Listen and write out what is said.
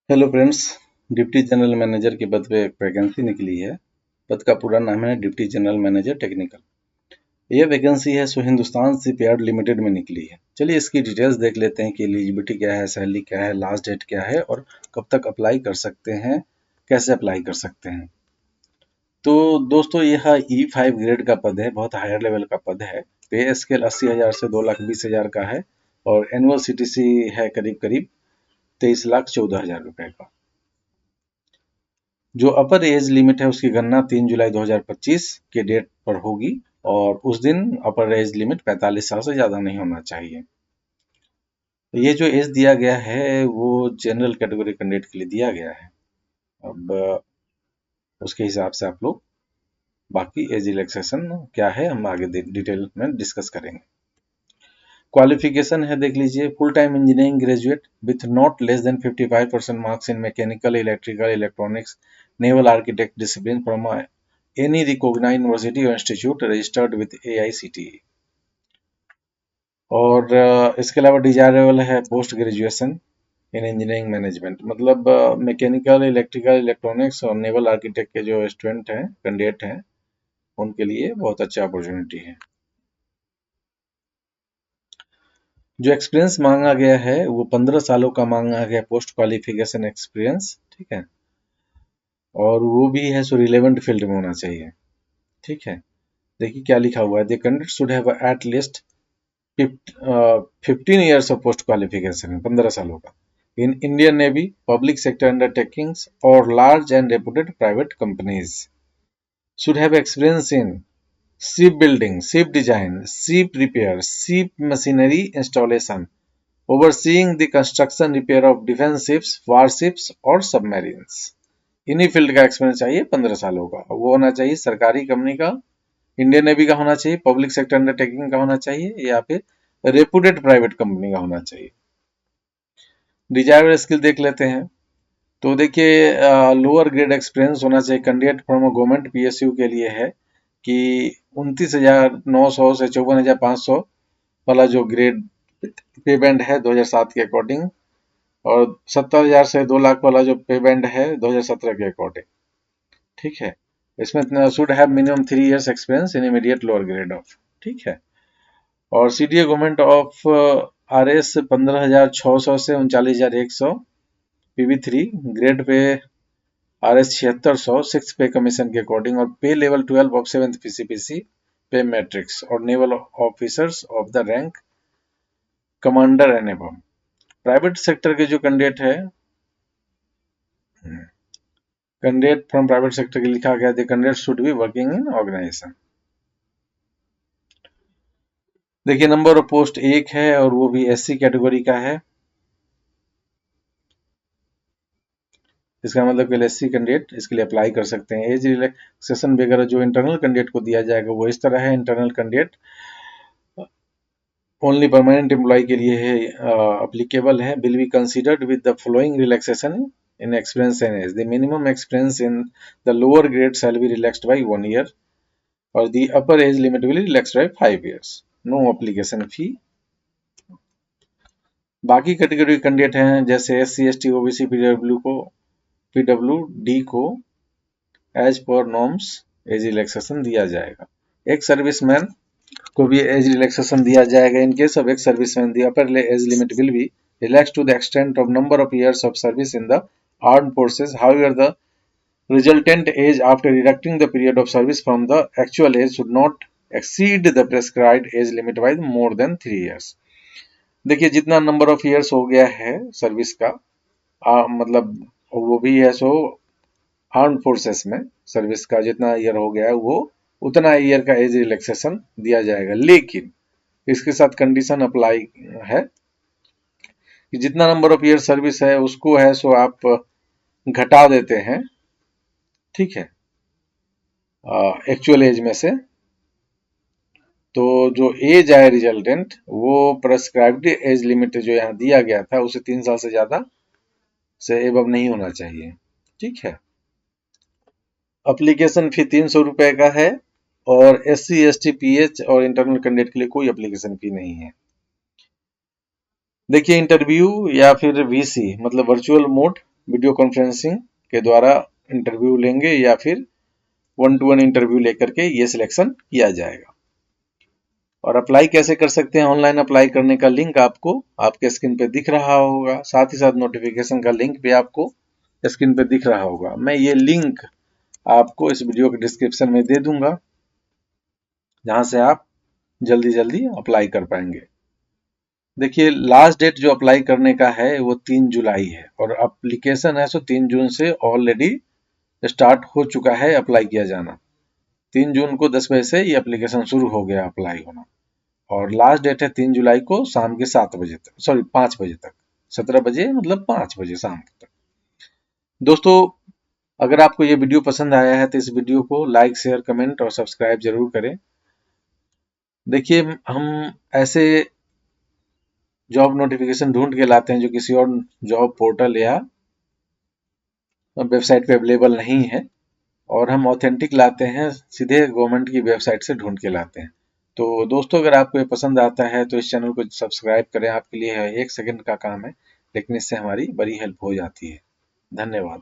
Hello friends, deputy general manager के पद पे एक वैकेंसी निकली है। पद का पूरा नाम है डिप्टी जनरल मैनेजर टेक्निकल। यह वैकेंसी है सो हिंदुस्तान शिपयार्ड लिमिटेड में निकली है। चलिए इसकी डिटेल्स देख लेते हैं कि एलिजिबिलिटी क्या है, सैलरी क्या है, लास्ट डेट क्या है और कब तक अप्लाई कर सकते हैं, कैसे अप्लाई कर सकते हैं। तो दोस्तों यह E5 ग्रेड का पद है, बहुत हायर लेवल का पद है। पे स्केल 80,000 से 2,20,000 का है और एनुअल CTC है करीब करीब 23,14,000 रुपए का। जो अपर एज लिमिट है उसकी गणना 3 जुलाई 2025 के डेट पर होगी और उस दिन अपर एज लिमिट 45 साल से ज़्यादा नहीं होना चाहिए। ये जो एज दिया गया है वो जनरल कैटेगरी कैंडिडेट के लिए दिया गया है। अब उसके हिसाब से आप लोग बाकी एज रिलैक्सेशन क्या है हम आगे डिटेल में डिस्कस करेंगे। क्वालिफिकेशन है, देख लीजिए, full time engineering graduate with not less than 55% marks in mechanical, electrical, electronics, naval architect discipline from any recognized university or institute registered with AICTE। और इसके अलावा डिजायरेबल है post graduation in engineering management, मतलब mechanical, electrical, electronics और naval architect के जो student हैं, candidate हैं, उनके लिए बहुत अच्छा अपॉर्चुनिटी है। जो एक्सपीरियंस मांगा गया है वो 15 सालों का मांगा गया, पोस्ट क्वालिफिकेशन एक्सपीरियंस, ठीक है। और वो भी है सो रिलेवेंट फील्ड में होना चाहिए, ठीक है। देखिए क्या लिखा हुआ है, the candidate should have at least 15 years of post qualification, 15 सालों का, in Indian Navy, public sector undertakings or large and reputed private companies, should have experience in ship building, ship design, ship repair, ship machinery installation, overseeing the construction repair of defense ships, warships और submarines। इन्हीं field का experience चाहिए 15 सालों का। वो होना चाहिए सरकारी कंपनी का, इंडियन नेवी का होना चाहिए, पब्लिक सेक्टर अंडरटेकिंग का होना चाहिए या फिर रेपुटेड प्राइवेट कंपनी का होना चाहिए। डिजायरेबल स्किल देख लेते हैं। तो देखिए लोअर ग्रेड एक्सपीरियंस होना चाहिए कैंडिडेट फ्रॉम गवर्नमेंट PSU के लिए है कि 29,900 से 54,500 वाला जो ग्रेड पे बैंड है 2007 के अकॉर्डिंग, और 70,000 से 2 लाख वाला जो पे बैंड है 2017 के अकॉर्डिंग, ठीक है। इसमें should have minimum 3 years experience in immediate lower grade of, ठीक है। और CDA गवर्नमेंट ऑफ RS 15,600 से 39,100, PV3 ग्रेड पे RS 7600 6 पे कमीशन के अकॉर्डिंग, और पे लेवल 12 ऑफ 7th PCPC पे मैट्रिक्स, और naval officers of the rank commander and above. Private sector के जो कैंडिडेट है, कैंडिडेट फ्रॉम प्राइवेट सेक्टर के लिखा गया, the candidate should be working in organization. देखिए नंबर ऑफ पोस्ट 1 है और वो भी SC कैटेगरी का है। इसका मतलब कि SC कैंडिडेट इसके लिए अप्लाई कर सकते हैं। एज रिलैक्सेशन वगैरह जो इंटरनल कैंडिडेट को दिया जाएगा वो इस तरह है, internal candidate only permanent employ के लिए है अप्लीकेबल है, will be considered with the following relaxation in experience and age. The minimum experience in the lower grade shall be relaxed by 1 year or the upper age limit will be relaxed by 5 years. No application fee. बाकी category candidate हैं जैसे SC ST OBC PWD को as per norms age relaxation दिया जाएगा। एक serviceman को भी as relaxation दिया जाएगा। इन केस ऑफ एक serviceman the upper age limit will be relaxed to the extent of number of years of service in the armed forces. However, the resultant age after deducting the period of service from the actual age should not exceed the prescribed age limit by more than 3 years. देखिए जितना number of years हो गया है service का, मतलब वो भी है सो आर्म फोर्सेस में सर्विस का जितना ईयर हो गया है वो उतना ईयर का एज रिलैक्सेशन दिया जाएगा। लेकिन इसके साथ कंडीशन अप्लाई है कि जितना नंबर ऑफ ईयर सर्विस है उसको है सो आप घटा देते हैं, ठीक है, एक्चुअल एज में से। तो जो एज है रिजल्टेंट वो प्रेस्क्राइब्ड एज लिमिट जो यहाँ दिया गया था उसे 3 साल से ज्यादा से एबव नहीं होना चाहिए, ठीक है। एप्लीकेशन फी 300 रुपए का है और SC ST PH और इंटरनल कैंडिडेट के लिए कोई एप्लीकेशन फी नहीं है। देखिए इंटरव्यू या फिर VC मतलब वर्चुअल मोड वीडियो कॉन्फ्रेंसिंग के द्वारा इंटरव्यू लेंगे या फिर 1-to-1 इंटरव्यू लेकर के ये सिलेक्शन किया जाएगा। और अप्लाई कैसे कर सकते हैं? ऑनलाइन अप्लाई करने का लिंक आपको आपके स्क्रीन पे दिख रहा होगा, साथ ही साथ नोटिफिकेशन का लिंक भी आपको स्क्रीन पे दिख रहा होगा। मैं ये लिंक आपको इस वीडियो के डिस्क्रिप्शन में दे दूंगा, जहां से आप जल्दी जल्दी अप्लाई कर पाएंगे। देखिए, लास्ट डेट जो अप्लाई करने का है वो 3 जुलाई है और एप्लीकेशन है सो 3 जून से ऑलरेडी स्टार्ट हो चुका है अप्लाई किया जाना। 3 जून को 10 बजे से ये एप्लीकेशन शुरू हो गया अप्लाई होना और लास्ट डेट है 3 जुलाई को शाम के 7 बजे तक, सॉरी 5 बजे तक। 17 बजे मतलब 5 बजे शाम तक। दोस्तों, अगर आपको ये वीडियो पसंद आया है तो इस वीडियो को लाइक, शेयर, कमेंट और सब्सक्राइब जरूर करें। देखिए, हम ऐसे जॉब नोटिफिकेशन ढूंढ के लाते हैं जो किसी और जॉब पोर्टल या वेबसाइट पे अवेलेबल नहीं है, और हम ऑथेंटिक लाते हैं, सीधे गवर्नमेंट की वेबसाइट से ढूंढ के लाते हैं। तो दोस्तों, अगर आपको ये पसंद आता है तो इस चैनल को सब्सक्राइब करें। आपके लिए 1 सेकंड का काम है, लेकिन इससे हमारी बड़ी हेल्प हो जाती है। धन्यवाद।